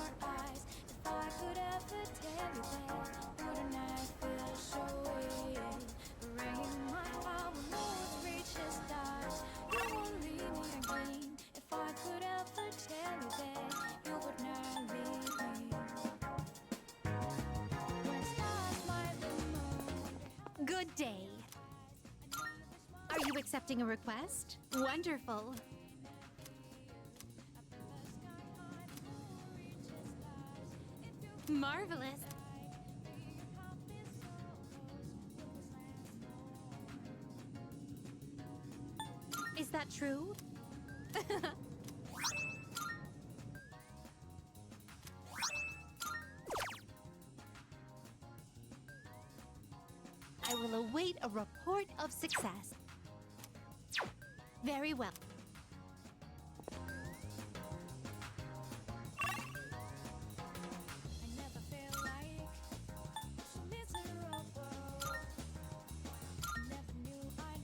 your eyes. If I could ever tell you that, wouldn't I feel so weird? Breaking my heart when words reach the stars. You won't leave me again. If I could ever tell you that, you would not leave me. When stars smile the moon. Good day. Are you accepting a request? Wonderful. Marvelous. Is that true? I will await a report of success. Very well. I never felt like so miserable. Never knew I'd.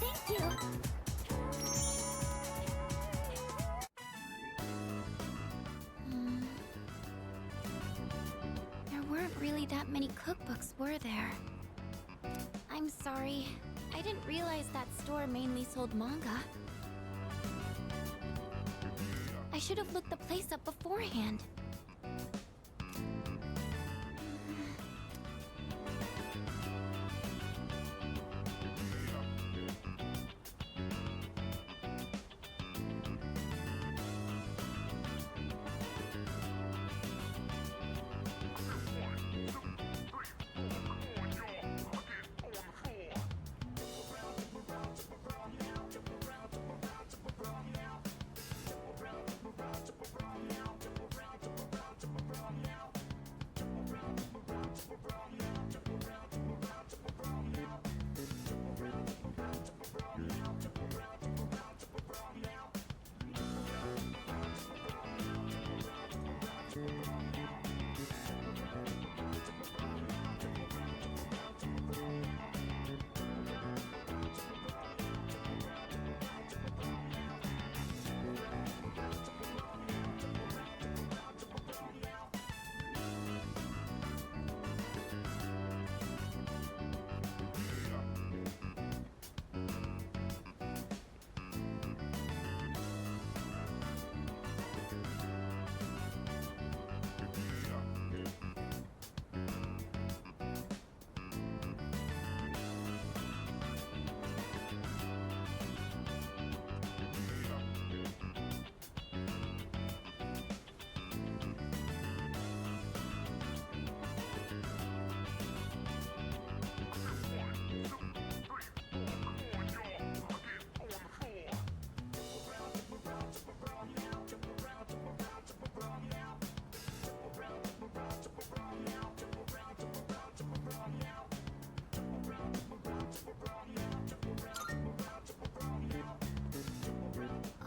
Thank you. There weren't really that many cookbooks, were there? I'm sorry. I didn't realize that store mainly sold manga. I should have looked the place up beforehand.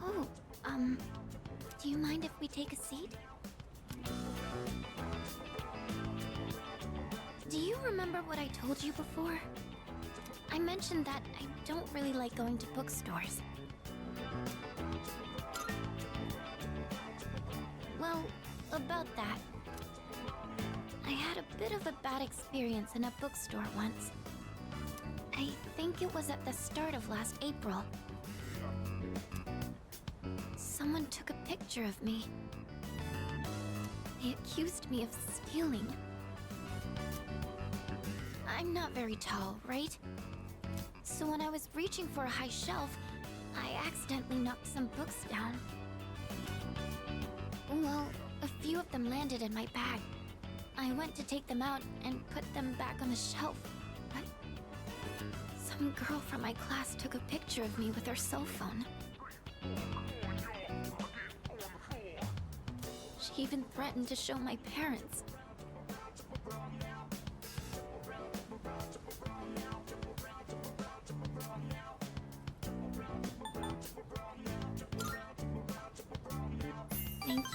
Oh, do you mind if we take a seat? Do you remember what I told you before? I mentioned that I don't really like going to bookstores. Well, about that. I had a bit of a bad experience in a bookstore once. I think it was at the start of last April. Someone took a picture of me. They accused me of stealing. I'm not very tall, right? So when I was reaching for a high shelf, I accidentally knocked some books down. Well, a few of them landed in my bag. I went to take them out and put them back on the shelf, but some girl from my class took a picture of me with her cell phone. She even threatened to show my parents.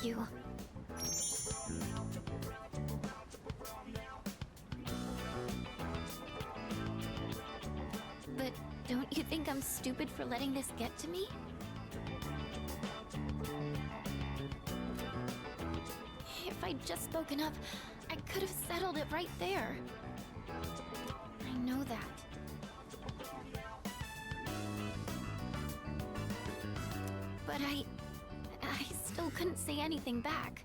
you. But don't you think I'm stupid for letting this get to me? If I'd just spoken up, I could have settled it right there. I know that. But I still couldn't say anything back.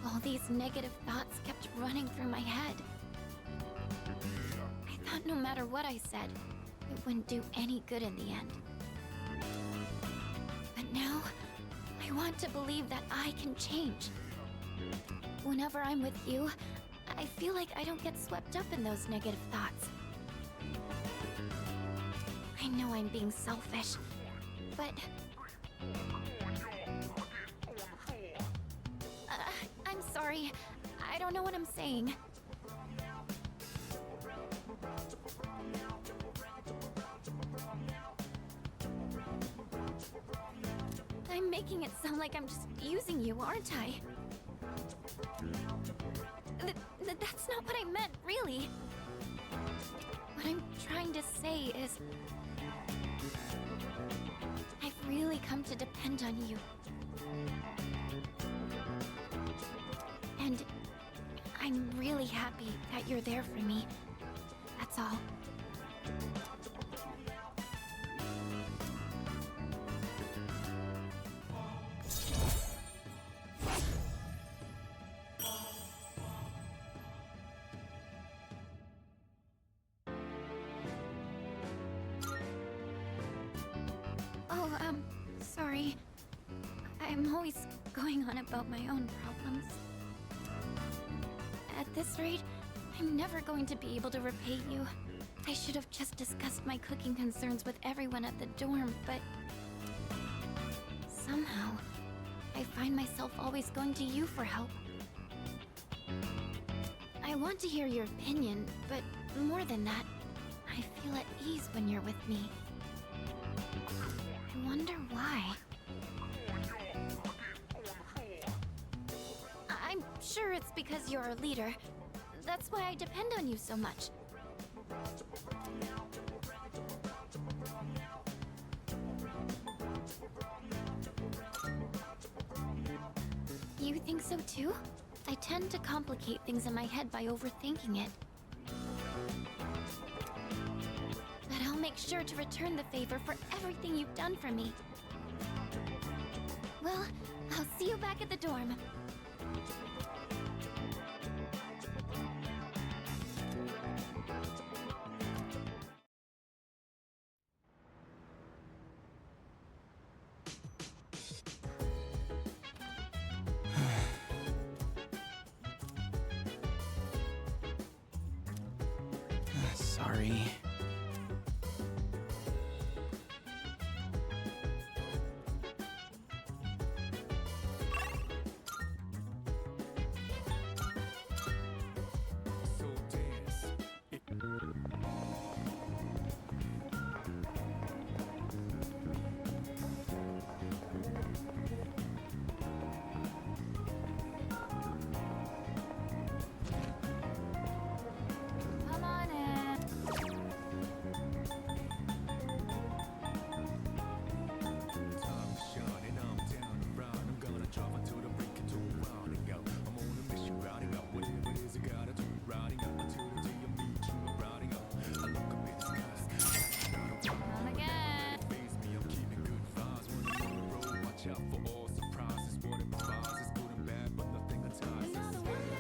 All these negative thoughts kept running through my head. I thought no matter what I said, it wouldn't do any good in the end. But now, I want to believe that I can change. Whenever I'm with you, I feel like I don't get swept up in those negative thoughts. I know I'm being selfish, but... I'm sorry. I don't know what I'm saying. I'm making it sound like I'm just using you, aren't I? That's not what I meant, really. What I'm trying to say is... I've really come to depend on you. And I'm really happy that you're there for me. That's all. Oh, sorry. I'm always going on about my own problems. At this rate, I'm never going to be able to repay you. I should have just discussed my cooking concerns with everyone at the dorm, but... somehow, I find myself always going to you for help. I want to hear your opinion, but more than that, I feel at ease when you're with me. I wonder why. I'm sure it's because you're our leader. That's why I depend on you so much. You think so too? I tend to complicate things in my head by overthinking it. But I'll make sure to return the favor for everything you've done for me. Well, I'll see you back at the dorm. Sorry. Come on in. Come again. Another one.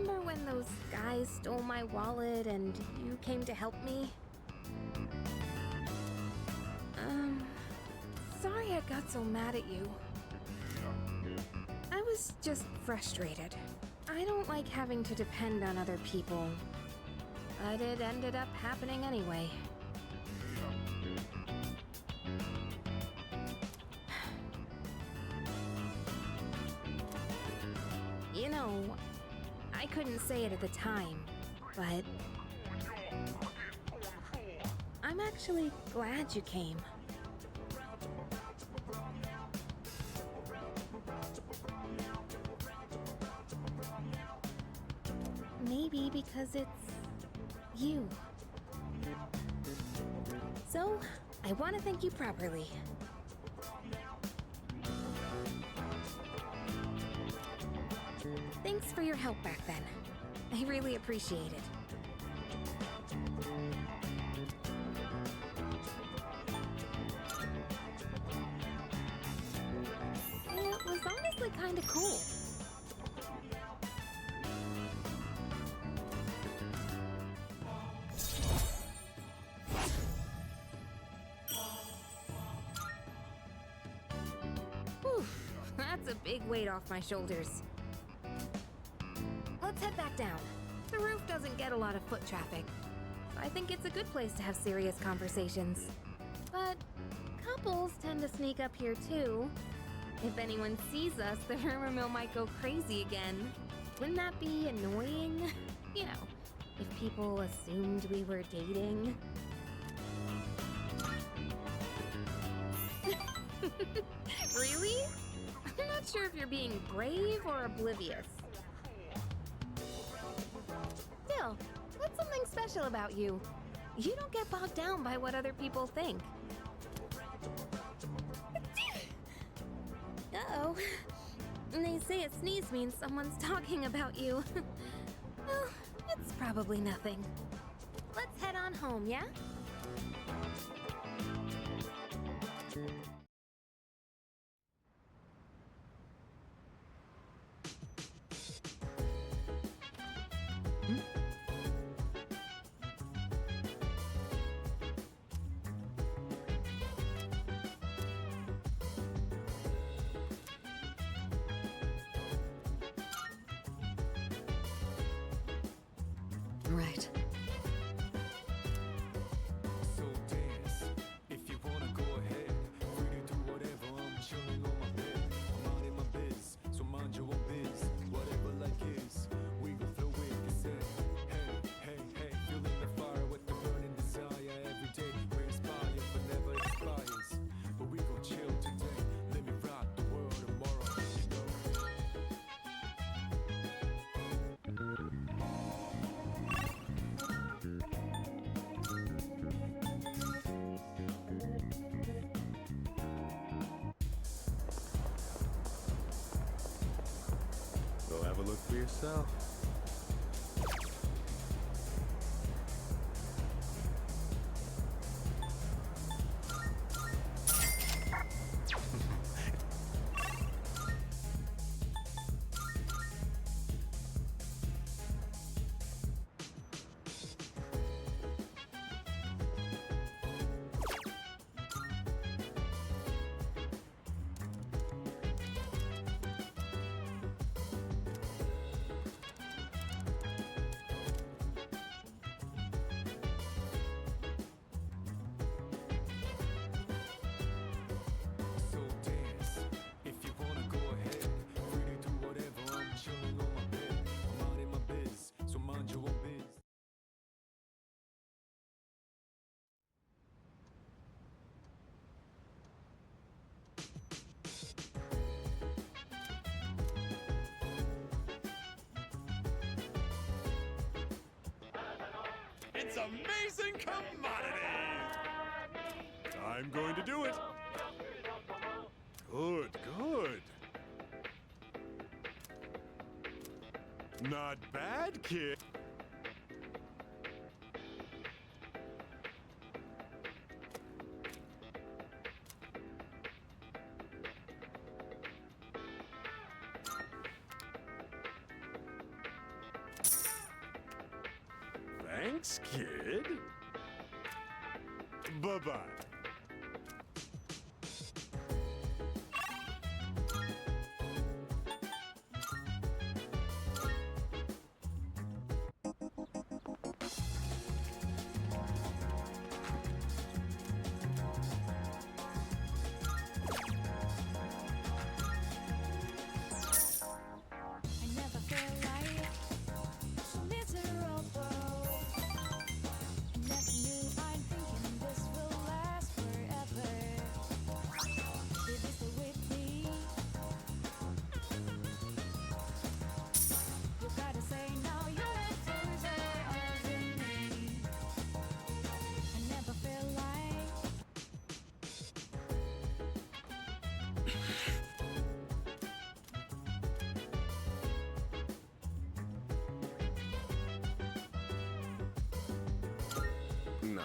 remember when those guys stole my wallet and you came to help me? Sorry I got so mad at you. I was just frustrated. I don't like having to depend on other people. But it ended up happening anyway. You know, I couldn't say it at the time, but I'm actually glad you came. Maybe because it's you. So, I want to thank you properly. Thanks for your help back then. I really appreciate it. It was honestly kind of cool. Whew, that's a big weight off my shoulders. Let's head back down. The roof doesn't get a lot of foot traffic. I think it's a good place to have serious conversations. But couples tend to sneak up here too. If anyone sees us, the rumor mill might go crazy again. Wouldn't that be annoying? You know, if people assumed we were dating. Really? I'm not sure if you're being brave or oblivious. Still, what's something special about you? You don't get bogged down by what other people think. Uh-oh. They say a sneeze means someone's talking about you. Well, it's probably nothing. Let's head on home, yeah? Right. So dance, if you wanna go ahead. Free to do whatever, I'm chilling on my bed. I'm out in my biz, so mind your own biz. Whatever life is, we gon' flow with consent. Hey, hey, hey, feeling the fire with the burning desire. Every day we inspire, but never expires. But we gon' chill today, let me rock the world tomorrow, you know. Go have a look for yourself. So dance, if you wanna go ahead. Free to do whatever, I'm chilling on my bed. I'm out in my biz, so mind your own biz. It's amazing commodity! I'm going to do it. Good, good. Not bad, kid. Thanks, kid. Bye-bye. I never felt like so miserable. I never knew I'm thinking this will last forever. Did you stay with me? You gotta say now you're left over me. I never felt like No.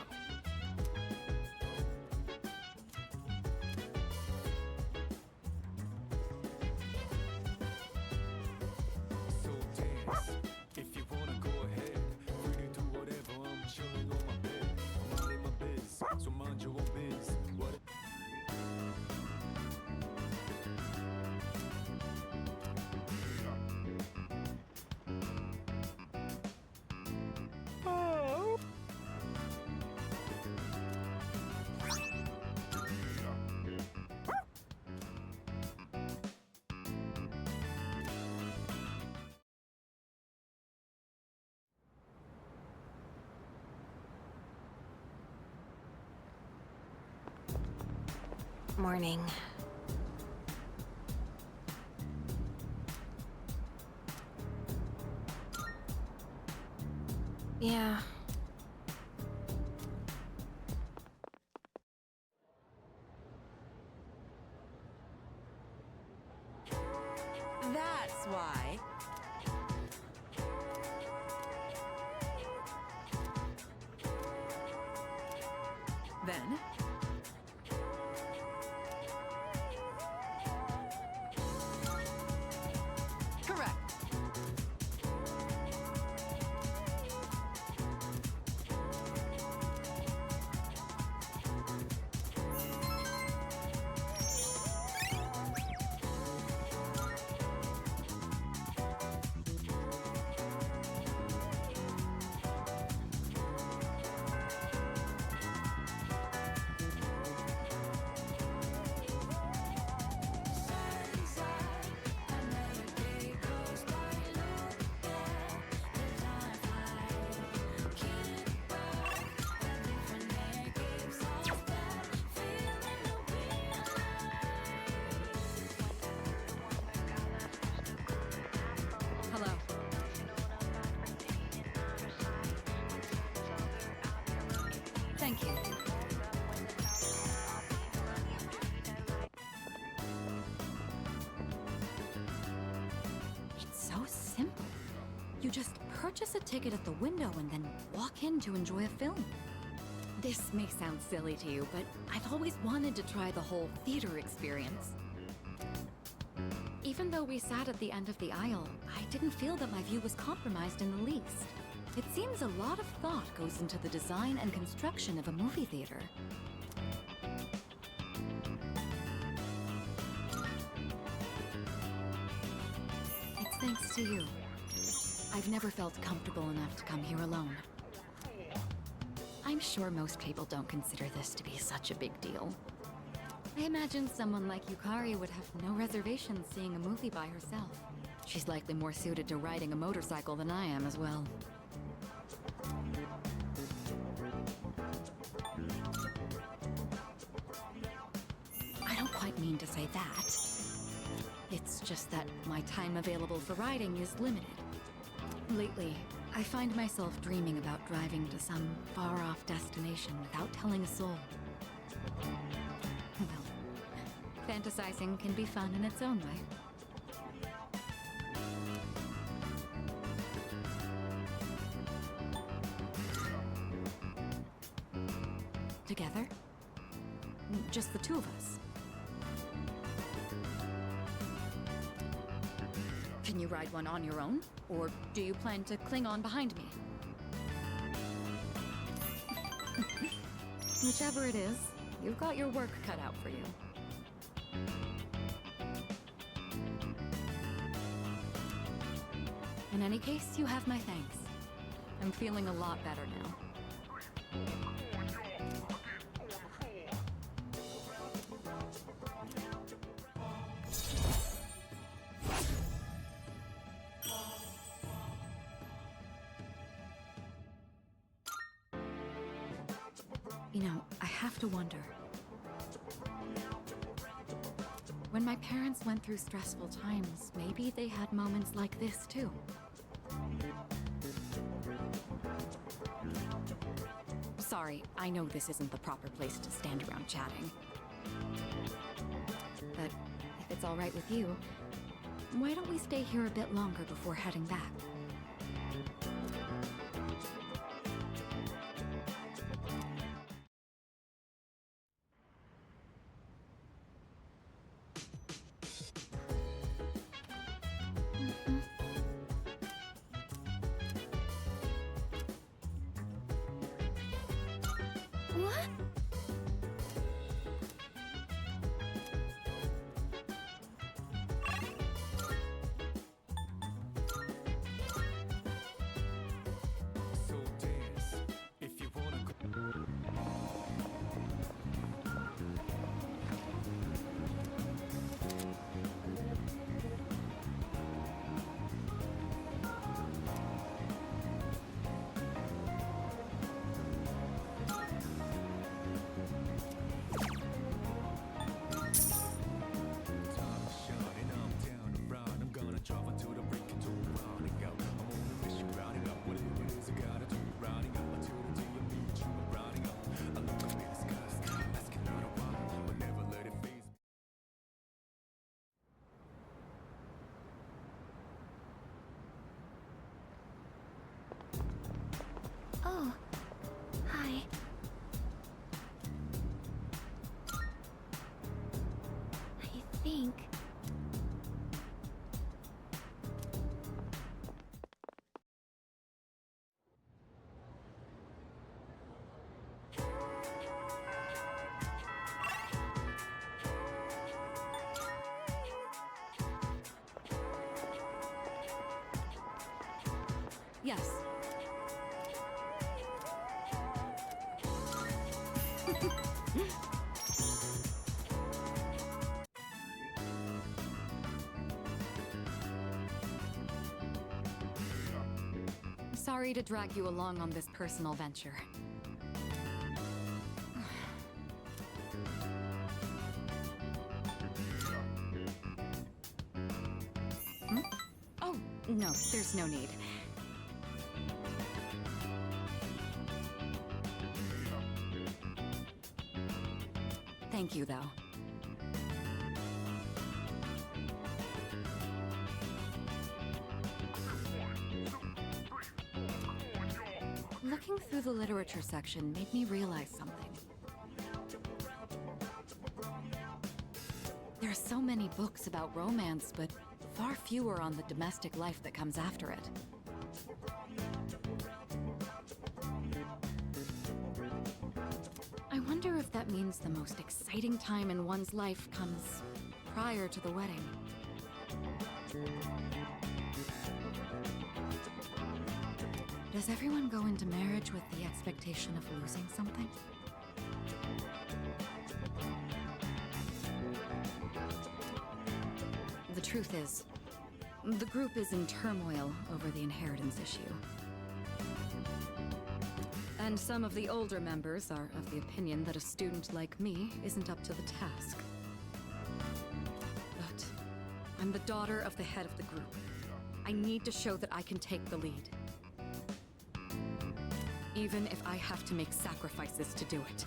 So dance. If you wanna go ahead, free to do whatever. I'm chilling on my bed. I'm minding my biz, so mind your own biz. What? Morning. Yeah. That's why. Then, correct. another day goes by. Look at the time fly. Keep up, a different day gives us that feeling that we Hello. Thank you. It's so simple. You just purchase a ticket at the window and then walk in to enjoy a film. This may sound silly to you, but I've always wanted to try the whole theater experience. Even though we sat at the end of the aisle, I didn't feel that my view was compromised in the least. It seems a lot of thought goes into the design and construction of a movie theater. It's thanks to you. I've never felt comfortable enough to come here alone. I'm sure most people don't consider this to be such a big deal. I imagine someone like Yukari would have no reservations seeing a movie by herself. She's likely more suited to riding a motorcycle than I am as well. I don't quite mean to say that. It's just that my time available for riding is limited. Lately, I find myself dreaming about driving to some far-off destination without telling a soul. Well, fantasizing can be fun in its own way. Together? Just the two of us. Can you ride one on your own? Or do you plan to cling on behind me? Whichever it is, you've got your work cut out for you. In any case, you have my thanks. I'm feeling a lot better now. You know, I have to wonder. When my parents went through stressful times, maybe they had moments like this too. Sorry, I know this isn't the proper place to stand around chatting. But if it's all right with you, why don't we stay here a bit longer before heading back? What? So dance if you wanna go. Time shining, I'm down and round. I'm gonna drive until the break into rounding out. I'm on a mission, rounding up whatever it is I gotta do. Rounding up until the day I meet you. Rounding up, I look up in the sky, asking out a while, but never let it phase me. Oh, hi. I think. Yes. Sorry to drag you along on this personal venture. Hmm? Oh, no, there's no need. Thank you, though. Looking through the literature section made me realize something. There are so many books about romance, but far fewer on the domestic life that comes after it. I wonder if that means the most exciting time in one's life comes prior to the wedding. Does everyone go into marriage with the expectation of losing something? The truth is, the group is in turmoil over the inheritance issue. And some of the older members are of the opinion that a student like me isn't up to the task. But I'm the daughter of the head of the group. I need to show that I can take the lead. Even if I have to make sacrifices to do it.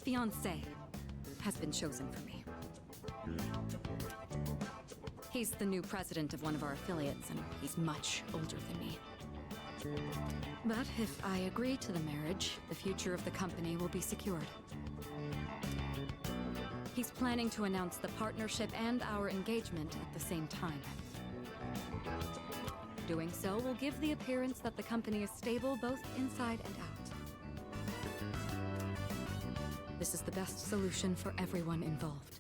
fiancé has been chosen for me. He's the new president of one of our affiliates, and he's much older than me. But if I agree to the marriage, the future of the company will be secured. He's planning to announce the partnership and our engagement at the same time. Doing so will give the appearance that the company is stable both inside and out. This is the best solution for everyone involved.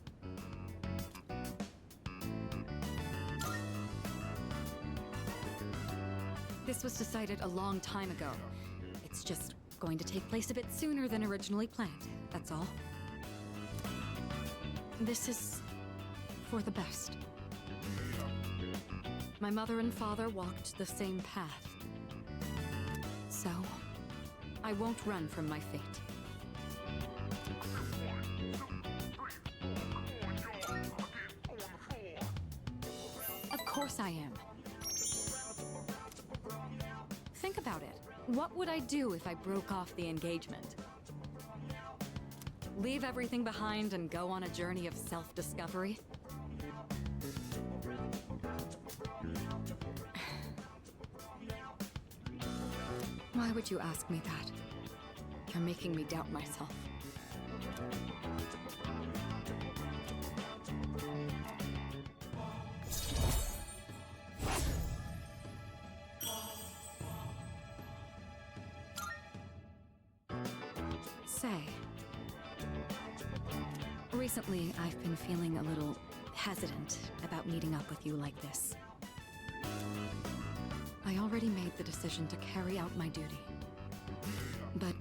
This was decided a long time ago. It's just going to take place a bit sooner than originally planned, that's all. This is for the best. My mother and father walked the same path. So, I won't run from my fate. Of course I am. Think about it. What would I do if I broke off the engagement? Leave everything behind and go on a journey of self-discovery? Why would you ask me that? You're making me doubt myself. Say, recently I've been feeling a little hesitant about meeting up with you like this. I already made the decision to carry out my duty. But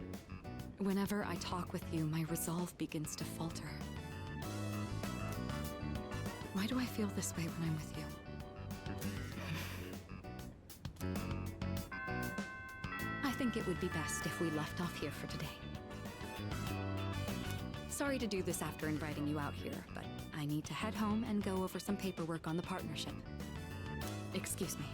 whenever I talk with you, my resolve begins to falter. Why do I feel this way when I'm with you? I think it would be best if we left off here for today. Sorry to do this after inviting you out here, but I need to head home and go over some paperwork on the partnership. Excuse me.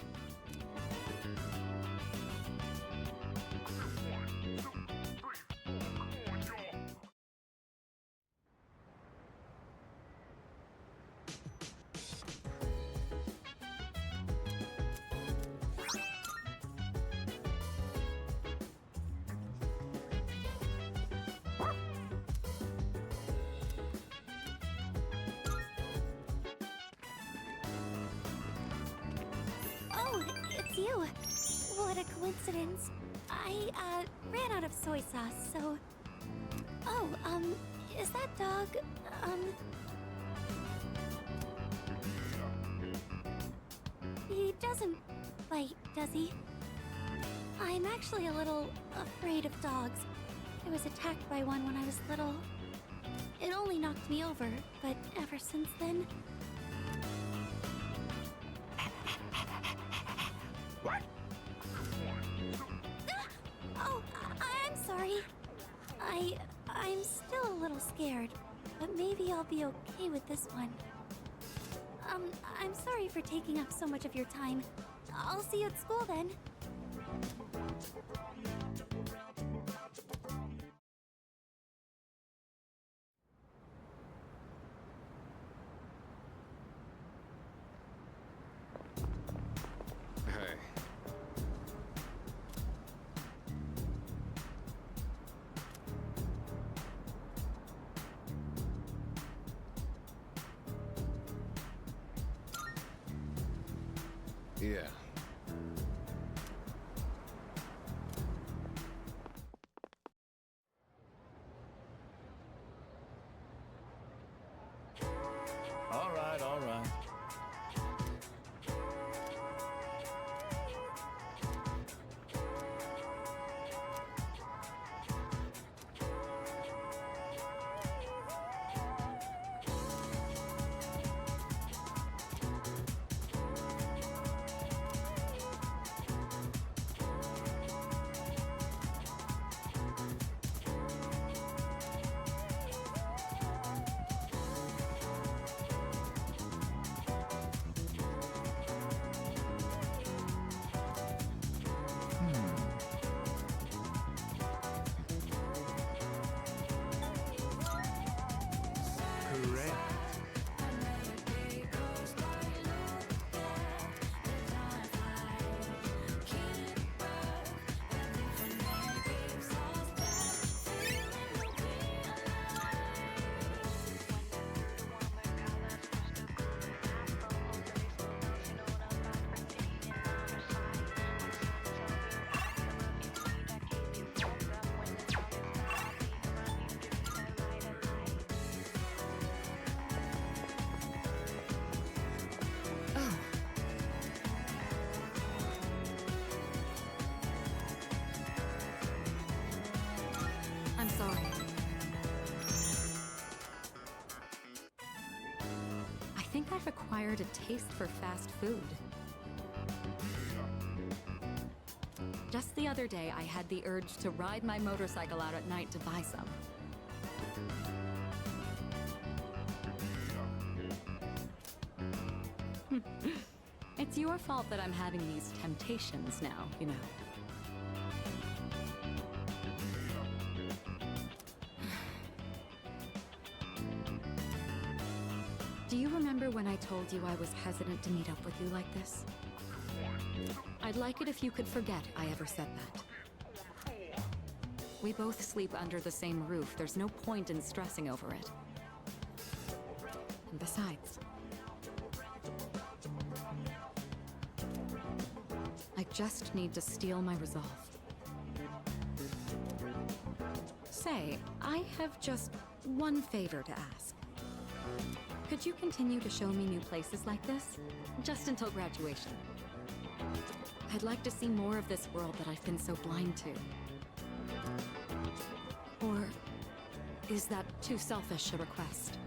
Oh, it's you. What a coincidence. I, ran out of soy sauce, so... Oh, is that dog, He doesn't bite, does he? I'm actually a little afraid of dogs. I was attacked by one when I was little. It only knocked me over, but ever since then... Oh, I'm sorry. I'm still a little scared, but maybe I'll be okay with this one. I'm sorry for taking up so much of your time. I'll see you at school then. Hey. Yeah. All right, all right. I'm sorry. I think I've acquired a taste for fast food. Just the other day, I had the urge to ride my motorcycle out at night to buy some. It's your fault that I'm having these temptations now, you know. Do you remember when I told you I was hesitant to meet up with you like this? I'd like it if you could forget I ever said that. We both sleep under the same roof. There's no point in stressing over it. And besides, I just need to steel my resolve. Say, I have just one favor to ask. Could you continue to show me new places like this? Just until graduation. I'd like to see more of this world that I've been so blind to. Or is that too selfish a request?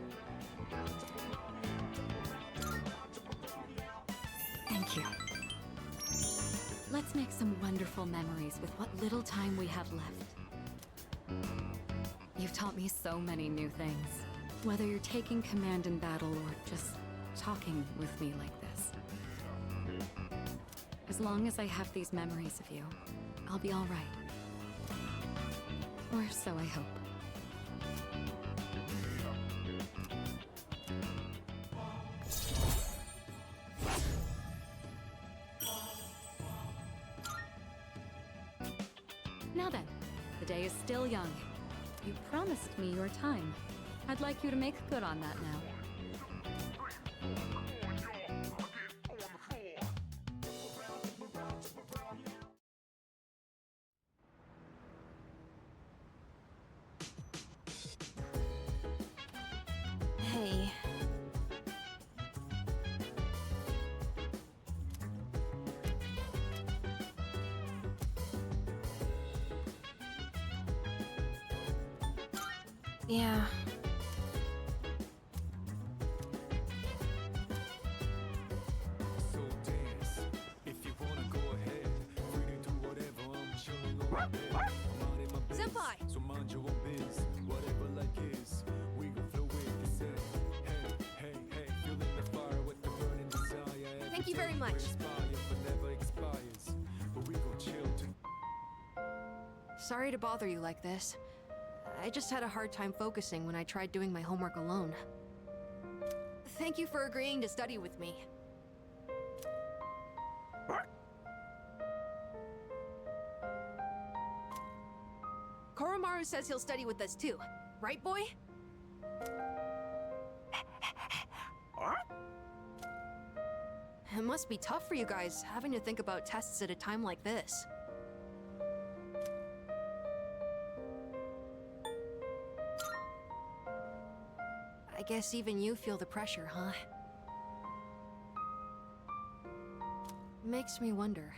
Thank you. Let's make some wonderful memories with what little time we have left. You've taught me so many new things. Whether you're taking command in battle or just talking with me like this. As long as I have these memories of you, I'll be all right. Or so I hope. Now then, the day is still young. You promised me your time. I'd like you to make good on that now. Hey. Yeah. So dance. If you wanna go ahead, free to do whatever. I'm chilling on my bed. I'm out in my biz. Senpai! So mind your own biz. Whatever like is, we gon' flow with the set. Hey, hey, hey, feeling the fire with the burning desire. Thank you very Everything much. inspire, but never expires. But we gon' chill to Sorry to bother you like this. I just had a hard time focusing when I tried doing my homework alone. Thank you for agreeing to study with me. Koromaru says he'll study with us too. Right, boy? It must be tough for you guys, having to think about tests at a time like this. I guess even you feel the pressure, huh? Makes me wonder,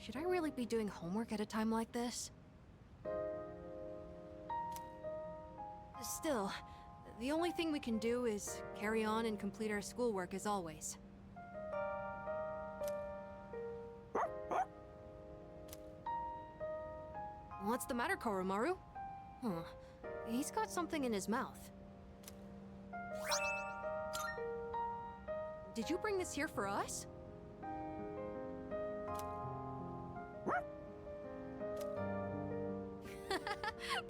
should I really be doing homework at a time like this? Still, the only thing we can do is carry on and complete our schoolwork as always. What's the matter, Koromaru? Huh. He's got something in his mouth. Did you bring this here for us?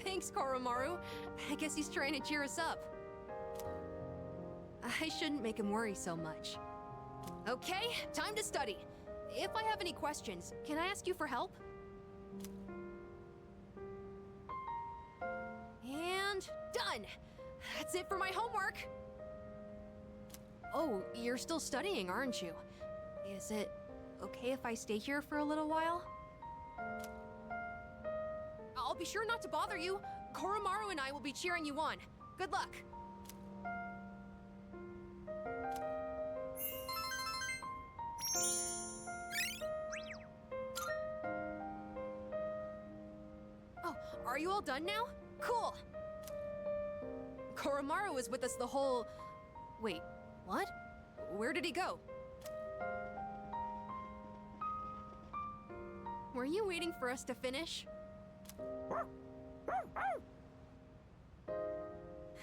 Thanks, Koromaru. I guess he's trying to cheer us up. I shouldn't make him worry so much. Okay, time to study. If I have any questions, can I ask you for help? And done! That's it for my homework! Oh, you're still studying, aren't you? Is it okay if I stay here for a little while? I'll be sure not to bother you. Koromaru and I will be cheering you on. Good luck! Oh, are you all done now? Cool! Koromaru was with us the whole... Wait, what? Where did he go? Were you waiting for us to finish?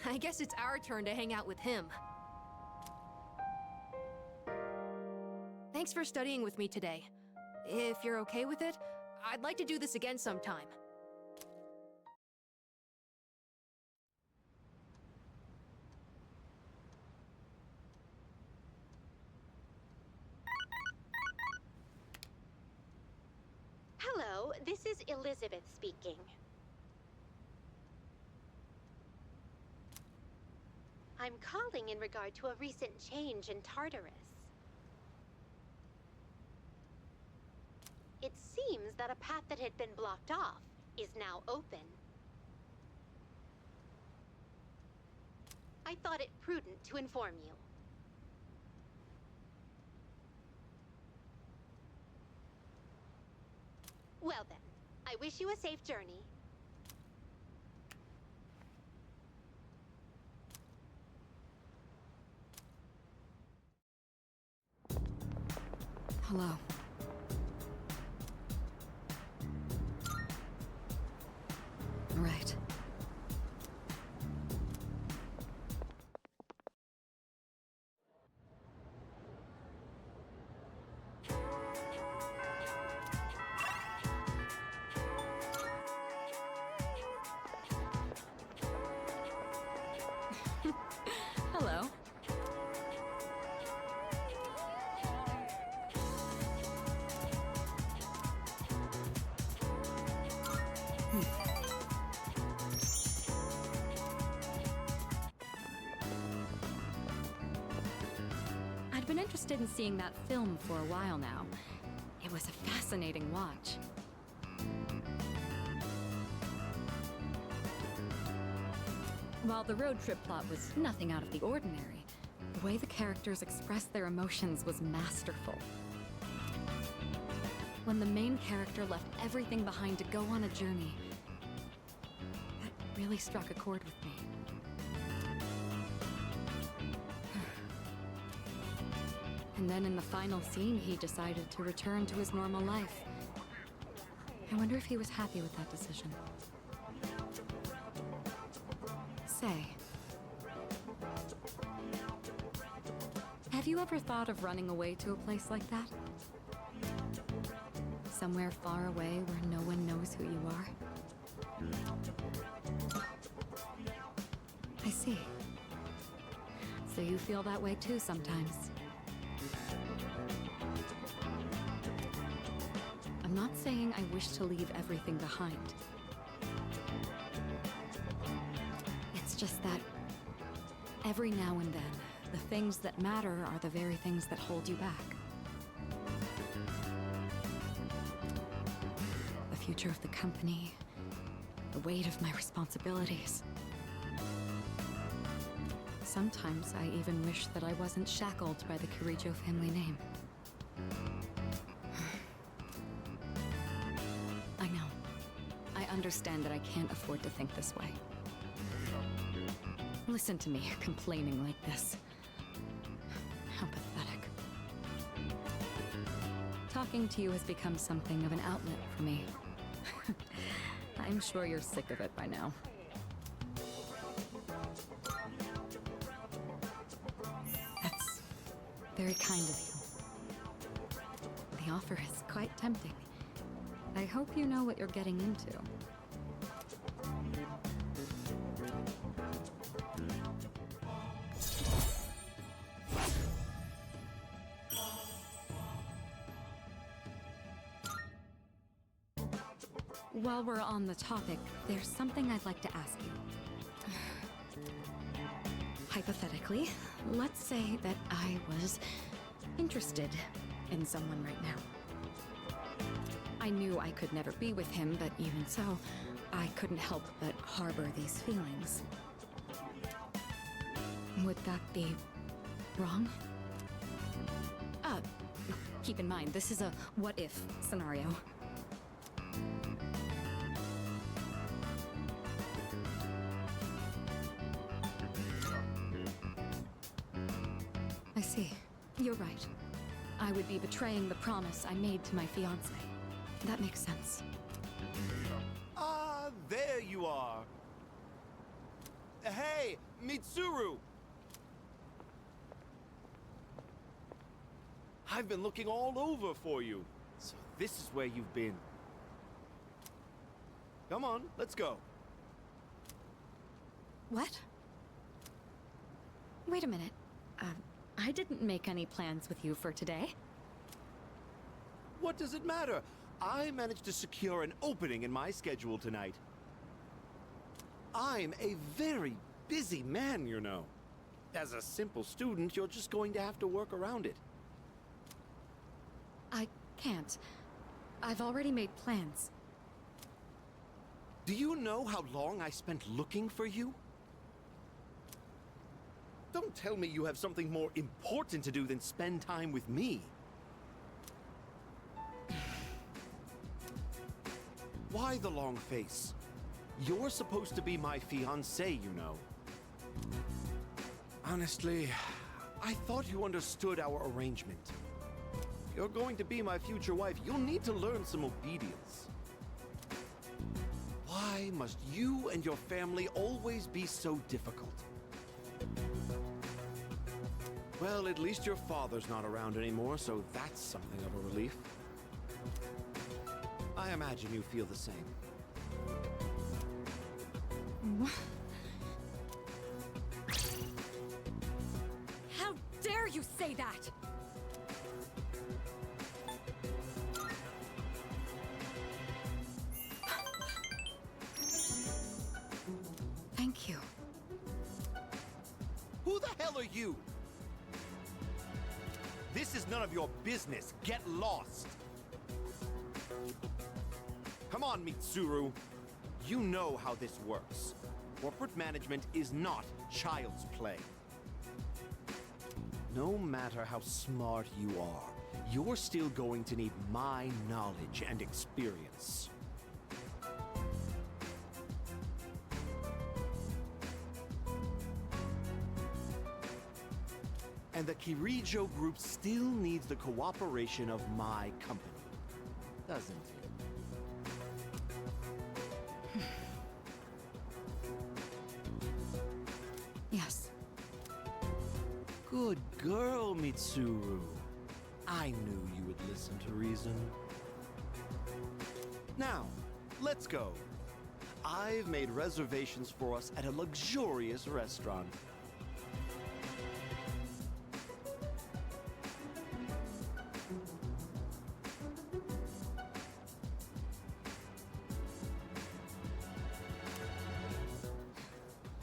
I guess it's our turn to hang out with him. Thanks for studying with me today. If you're okay with it, I'd like to do this again sometime. Hello, this is Elizabeth speaking. I'm calling in regard to a recent change in Tartarus. It seems that a path that had been blocked off is now open. I thought it prudent to inform you. Well then, I wish you a safe journey. Hello. Right. Hello. I'd been interested in seeing that film for a while now. It was a fascinating watch. While the road trip plot was nothing out of the ordinary, the way the characters expressed their emotions was masterful. When the main character left everything behind to go on a journey, that really struck a chord with me. And then in the final scene, he decided to return to his normal life. I wonder if he was happy with that decision. Say, have you ever thought of running away to a place like that? Somewhere far away where no one knows who you are? I see. So you feel that way too sometimes. I'm not saying I wish to leave everything behind. It's just that every now and then, the things that matter are the very things that hold you back. The future of the company, the weight of my responsibilities. Sometimes I even wish that I wasn't shackled by the Kirijo family name. I know. I understand that I can't afford to think this way. Listen to me complaining like this. How pathetic. Talking to you has become something of an outlet for me. I'm sure you're sick of it by now. That's very kind of you. The offer is quite tempting. I hope you know what you're getting into. While we're on the topic, there's something I'd like to ask you. Hypothetically, let's say that I was interested in someone right now. I knew I could never be with him, but even so, I couldn't help but harbor these feelings. Would that be wrong? Keep in mind, this is a what-if scenario. You're right. I would be betraying the promise I made to my fiancé. That makes sense. Ah, there you are. Hey, Mitsuru! I've been looking all over for you. So this is where you've been. Come on, let's go. What? Wait a minute. I didn't make any plans with you for today. What does it matter? I managed to secure an opening in my schedule tonight. I'm a very busy man, you know. As a simple student, you're just going to have to work around it. I can't. I've already made plans. Do you know how long I spent looking for you? Don't tell me you have something more important to do than spend time with me. Why the long face? You're supposed to be my fiancé, you know. Honestly, I thought you understood our arrangement. If you're going to be my future wife, you'll need to learn some obedience. Why must you and your family always be so difficult? Well, at least your father's not around anymore, so that's something of a relief. I imagine you feel the same. How dare you say that? Thank you. Who the hell are you? This is none of your business. Get lost. Come on, Mitsuru. You know how this works. Corporate management is not child's play. No matter how smart you are, you're still going to need my knowledge and experience. And the Kirijo Group still needs the cooperation of my company, doesn't it? Yes. Good girl, Mitsuru. I knew you would listen to reason. Now, let's go. I've made reservations for us at a luxurious restaurant.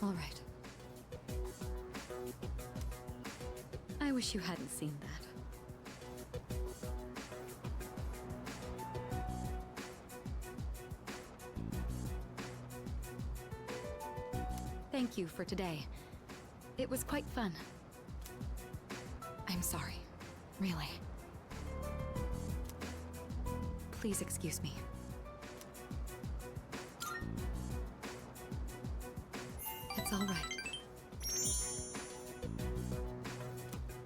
All right. I wish you hadn't seen that. Thank you for today. It was quite fun. I'm sorry. Really. Please excuse me. It's all right.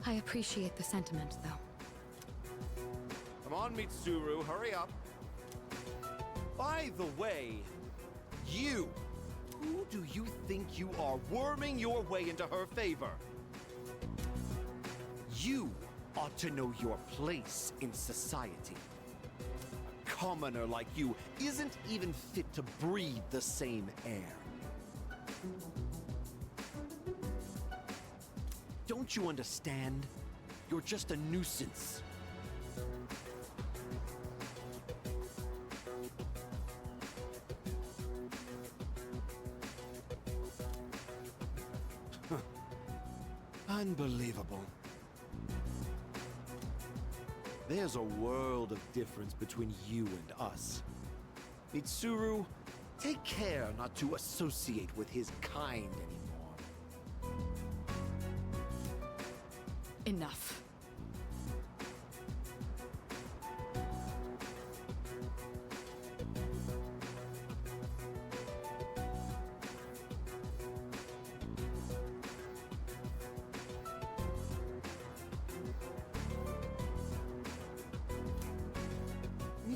I appreciate the sentiment, though. Come on, Mitsuru, hurry up. By the way, you! Who do you think you are, worming your way into her favor? You ought to know your place in society. A commoner like you isn't even fit to breathe the same air. Don't you understand? You're just a nuisance. Unbelievable. There's a world of difference between you and us. Mitsuru, take care not to associate with his kind anymore. Enough.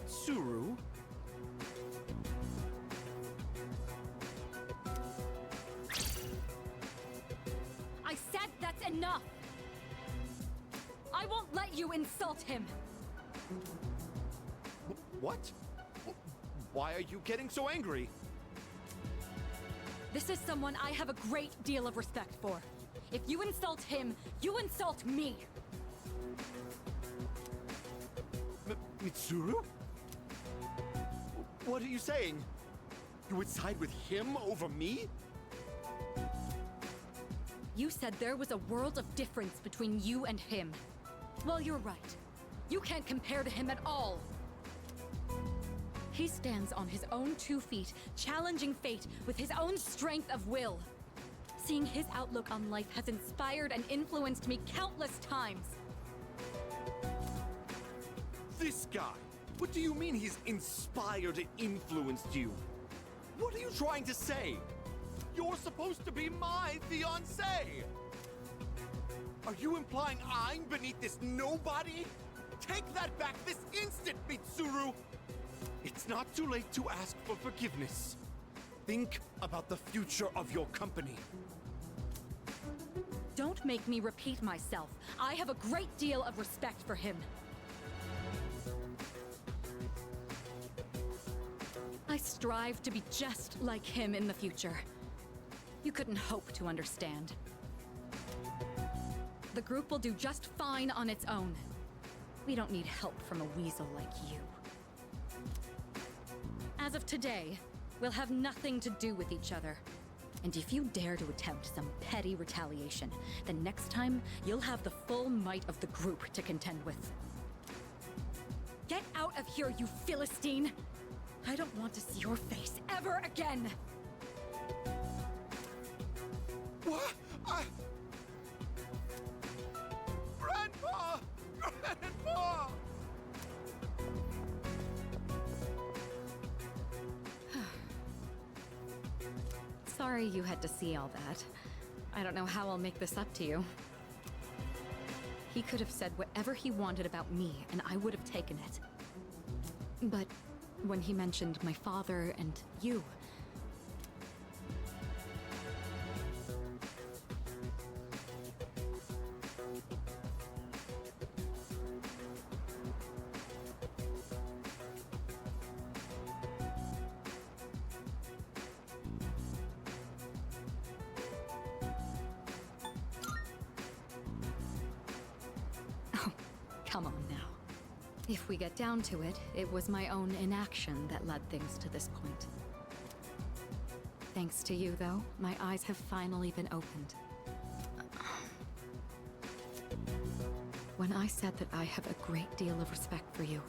Mitsuru? I said that's enough! I won't let you insult him! What? Why are you getting so angry? This is someone I have a great deal of respect for. If you insult him, you insult me! Mitsuru? What are you saying? You would side with him over me? You said there was a world of difference between you and him. Well, you're right. You can't compare to him at all. He stands on his own 2 feet, challenging fate with his own strength of will. Seeing his outlook on life has inspired and influenced me countless times. This guy? What do you mean he's inspired and influenced you? What are you trying to say? You're supposed to be my fiancé! Are you implying I'm beneath this nobody? Take that back this instant, Mitsuru! It's not too late to ask for forgiveness. Think about the future of your company. Don't make me repeat myself. I have a great deal of respect for him. I strive to be just like him in the future. You couldn't hope to understand. The group will do just fine on its own. We don't need help from a weasel like you. As of today, we'll have nothing to do with each other. And if you dare to attempt some petty retaliation, then next time, you'll have the full might of the group to contend with. Get out of here, you Philistine! I don't want to see your face ever again! What? Grandpa! Grandpa! Sorry you had to see all that. I don't know how I'll make this up to you. He could have said whatever he wanted about me, and I would have taken it. But when he mentioned my father and you... Oh, come on now. If we get down to it, it was my own inaction that led things to this point. Thanks to you, though, my eyes have finally been opened. When I said that I have a great deal of respect for you,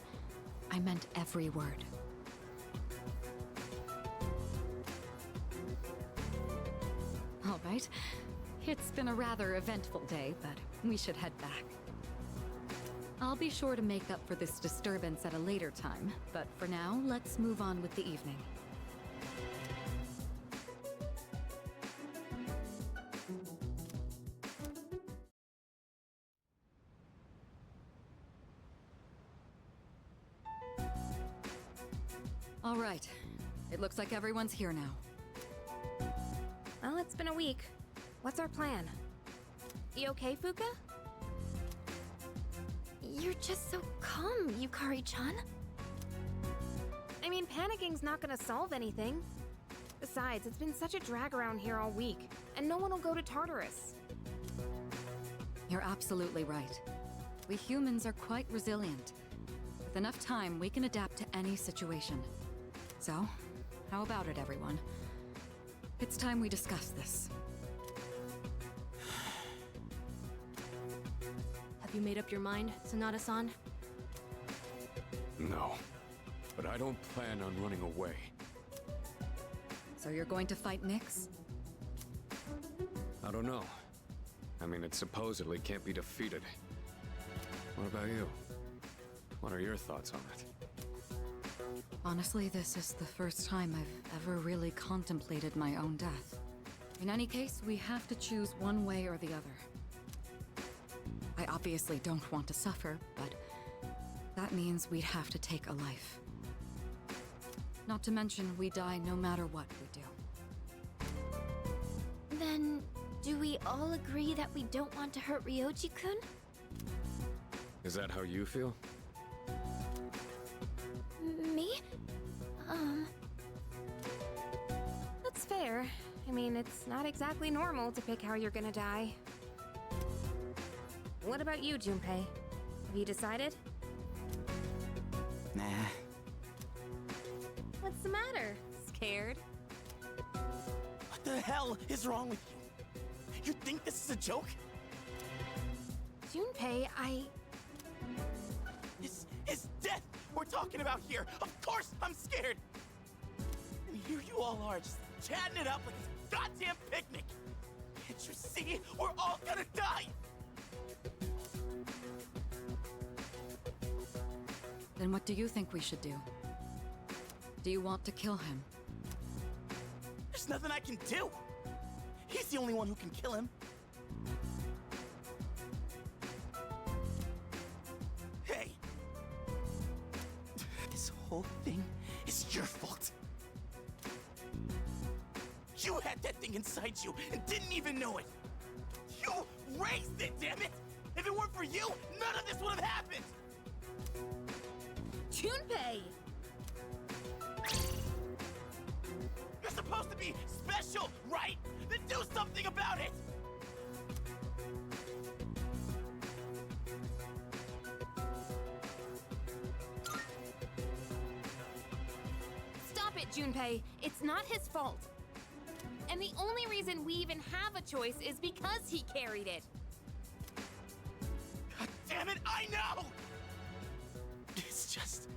I meant every word. All right. It's been a rather eventful day, but we should head back. I'll be sure to make up for this disturbance at a later time, but for now, let's move on with the evening. All right. It looks like everyone's here now. Well, it's been a week. What's our plan? You okay, Fuka? You're just so calm, Yukari-chan. I mean, panicking's not gonna solve anything. Besides, it's been such a drag around here all week, and no one will go to Tartarus. You're absolutely right. We humans are quite resilient. With enough time, we can adapt to any situation. So, how about it, everyone? It's time we discuss this. Have you made up your mind, Sanada-san? No. But I don't plan on running away. So you're going to fight Nyx? I don't know. I mean, it supposedly can't be defeated. What about you? What are your thoughts on it? Honestly, this is the first time I've ever really contemplated my own death. In any case, we have to choose one way or the other. I obviously don't want to suffer, but that means we'd have to take a life. Not to mention, we die no matter what we do. Then, do we all agree that we don't want to hurt Ryoji-kun? Is that how you feel? Me? That's fair. I mean, it's not exactly normal to pick how you're gonna die. What about you, Junpei? Have you decided? Nah. What's the matter? Scared? What the hell is wrong with you? You think this is a joke? Junpei, This is death we're talking about here. Of course I'm scared. And here you all are, just chatting it up like it's a goddamn picnic. Can't you see? We're all gonna die. Then what do you think we should do? Do you want to kill him? There's nothing I can do. He's the only one who can kill him. Hey. This whole thing is your fault. You had that thing inside you and didn't even know it. You raised it, damn it! If it weren't for you, none of this would have happened! Junpei! You're supposed to be special, right? Then do something about it! Stop it, Junpei. It's not his fault. And the only reason we even have a choice is because he carried it. God damn it, I know! It's just...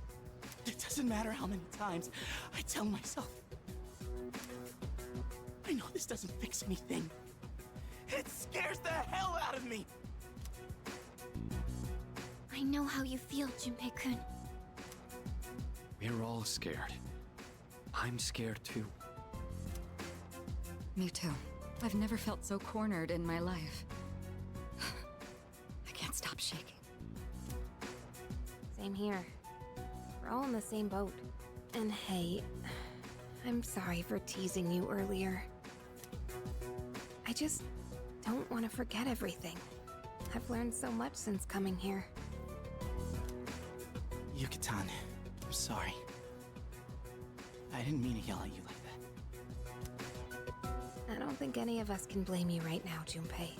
It doesn't matter how many times I tell myself. I know this doesn't fix anything. It scares the hell out of me! I know how you feel, Junpei-kun. We're all scared. I'm scared too. Me too. I've never felt so cornered in my life. I can't stop shaking. Same here. We're all in the same boat. And hey, I'm sorry for teasing you earlier. I just don't want to forget everything. I've learned so much since coming here. Yuka-tan, I'm sorry. I didn't mean to yell at you like that. I don't think any of us can blame you right now, Junpei.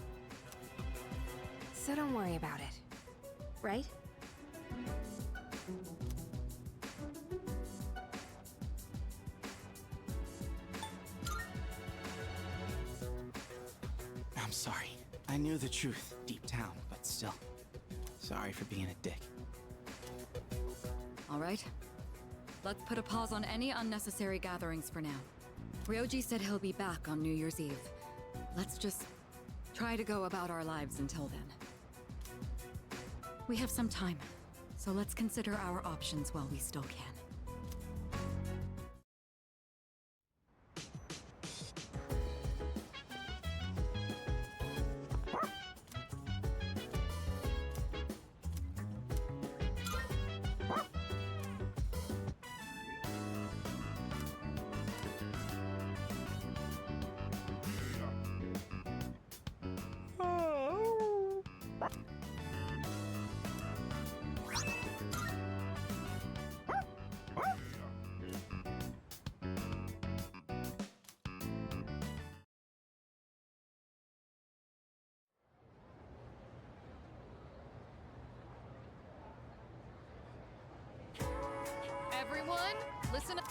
So don't worry about it. Right? I'm sorry. I knew the truth deep down, but still. Sorry for being a dick. All right. Let's put a pause on any unnecessary gatherings for now. Ryoji said he'll be back on New Year's Eve. Let's just try to go about our lives until then. We have some time, so let's consider our options while we still can. Everyone, listen up.